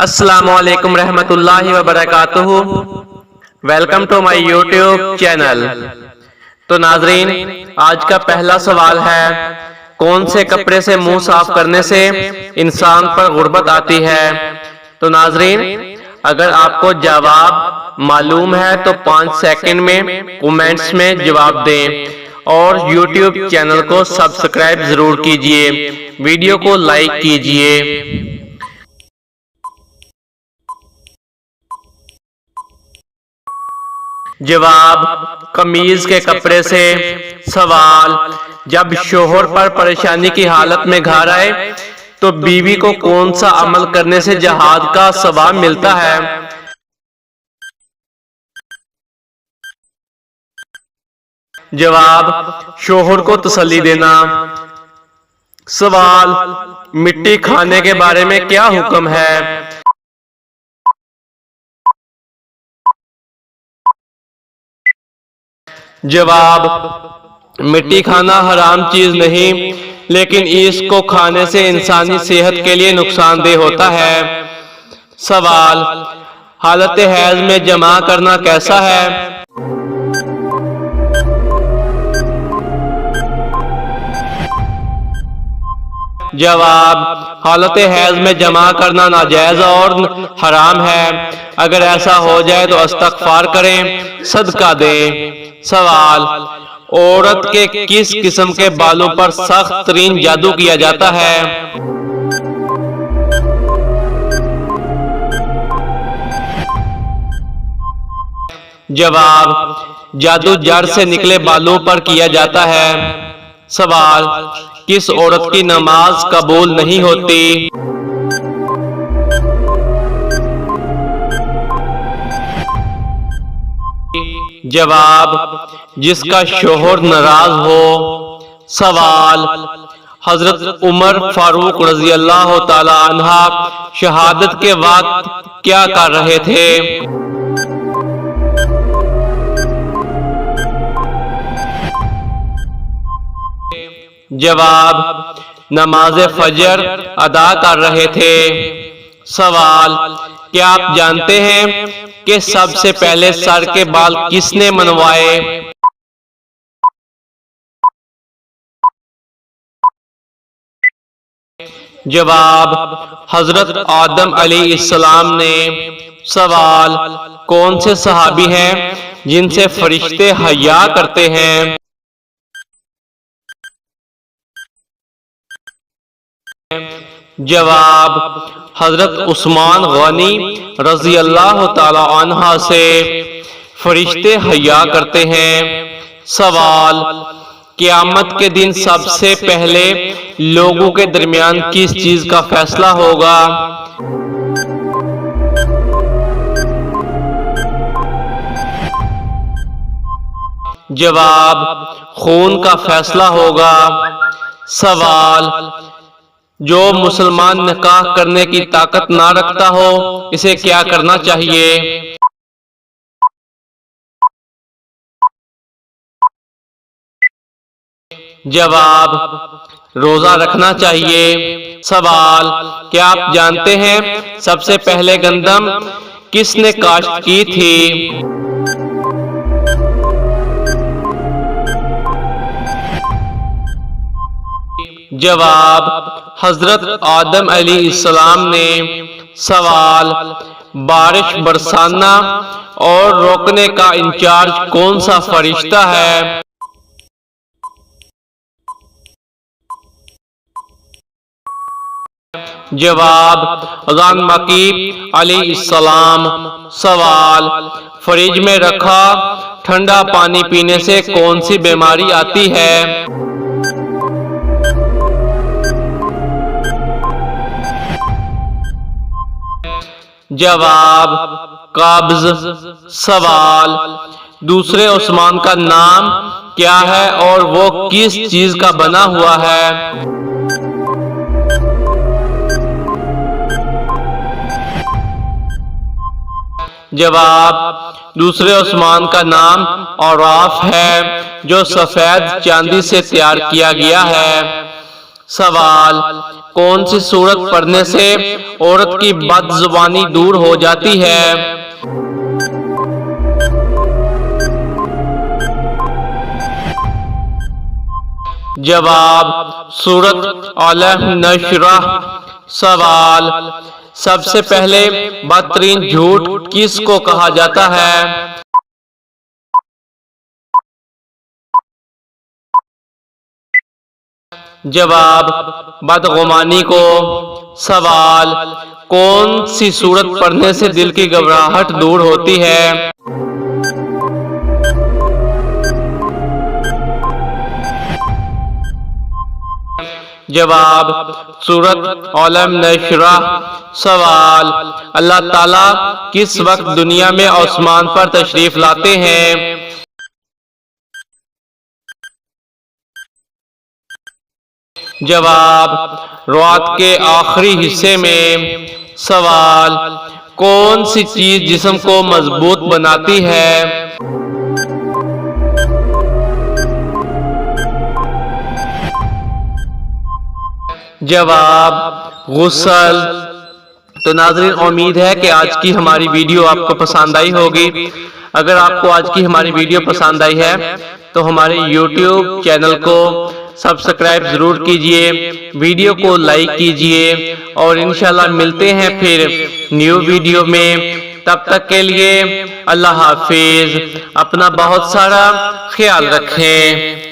अस्सलामुअलैकुम रहमतुल्लाहि व बरकातुहू। Welcome to my YouTube channel. तो नाजरीन, आज का पहला सवाल है, कौन से कपड़े से मुंह साफ करने से इंसान पर गुर्बत आती है। तो नाजरीन, अगर आपको जवाब मालूम है तो 5 सेकंड में कमेंट्स में जवाब दें और यूट्यूब चैनल को सब्सक्राइब जरूर कीजिए, वीडियो को लाइक कीजिए। जवाब, कमीज के कपड़े से। सवाल, जब शोहर पर परेशानी की हालत में घर आए तो बीवी को कौन सा अमल करने से जहाद का सवाब मिलता है। जवाब, शोहर को तसल्ली देना। सवाल, मिट्टी खाने के बारे में क्या हुक्म है। जवाब, मिट्टी खाना हराम चीज नहीं, लेकिन इसको खाने से इंसानी सेहत के लिए नुकसानदेह होता है। सवाल, हालत हैज में जमा करना कैसा है। जवाब, हालत हैज में जमा करना नाजायज और हराम है। अगर ऐसा हो जाए तो इस्तग़फ़ार करें, सदका दें। सवाल, औरत के किस किस्म के बालों पर सख्त तरीन जादू किया जाता है। जवाब, जादू जड़ से निकले बालों पर किया जाता है। सवाल, किस औरत की नमाज कबूल नहीं होती। जवाब, जिसका शोहर नाराज हो। सवाल, हजरत उमर फारूक रजी अल्लाह ताला अन्हा शहादत के वक्त क्या कर रहे थे। जवाब, नमाज फजर अदा कर रहे थे। सवाल, क्या आप जानते हैं कि सबसे पहले सर के बाल किसने मनवाए। जवाब, हजरत आदम अलैहिस्सलाम ने। सवाल, कौन से सहाबी हैं जिनसे फरिश्ते हया करते हैं। जवाब, हजरत उस्मान गनी रजी अल्लाह ताला अन्हा से फरिश्ते हया करते हैं। सवाल, क़यामत के दिन सबसे पहले लोगों के दरमियान किस चीज का फैसला होगा। जवाब, खून का फैसला होगा। सवाल, जो मुसलमान निकाह करने की ताकत ना रखता हो इसे क्या करना चाहिए। जवाब, रोजा रखना चाहिए। सवाल, क्या आप जानते हैं सबसे पहले गंदम किसने काश्त की थी। जवाब, हजरत आदम अलैहिस्सलाम ने। सवाल, बारिश बरसाना और रोकने का इंचार्ज कौन सा फरिश्ता है। जवाब, ग़ान मकीब अलैहिस्सलाम। सवाल, फ्रिज में रखा ठंडा पानी पीने से कौन सी बीमारी आती है। जवाब, कब्ज। सवाल, दूसरे उस्मान का नाम क्या है और वो किस चीज का बना हुआ है। जवाब, दूसरे उस्मान का नाम औराफ है जो सफेद चांदी से तैयार किया गया है। सवाल, कौन सी सूरत पढ़ने से औरत की बदजुबानी दूर हो जाती है? जवाब, सूरत अल-नशरह। सवाल, सबसे पहले बदतरीन झूठ किसको कहा जाता है? जवाब, बदगुमानी को। सवाल, कौन सी सूरत पढ़ने से दिल की घबराहट दूर होती है? जवाब, सूरत अल-नशरह। सवाल, अल्लाह ताला किस वक्त दुनिया में आसमान पर तशरीफ लाते हैं? जवाब, रात के आखिरी हिस्से में। सवाल, कौन सी चीज जिस्म को मजबूत बनाती है? जवाब, गुस्ल। तो नाज़रीन, उम्मीद है कि आज की हमारी वीडियो आपको पसंद आई होगी। अगर आपको आज की हमारी वीडियो पसंद आई है तो हमारे YouTube चैनल को सब्सक्राइब जरूर कीजिए, वीडियो को लाइक कीजिए और इंशाल्लाह मिलते हैं फिर न्यू वीडियो में। तब तक के लिए अल्लाह हाफिज, अपना बहुत सारा ख्याल रखें।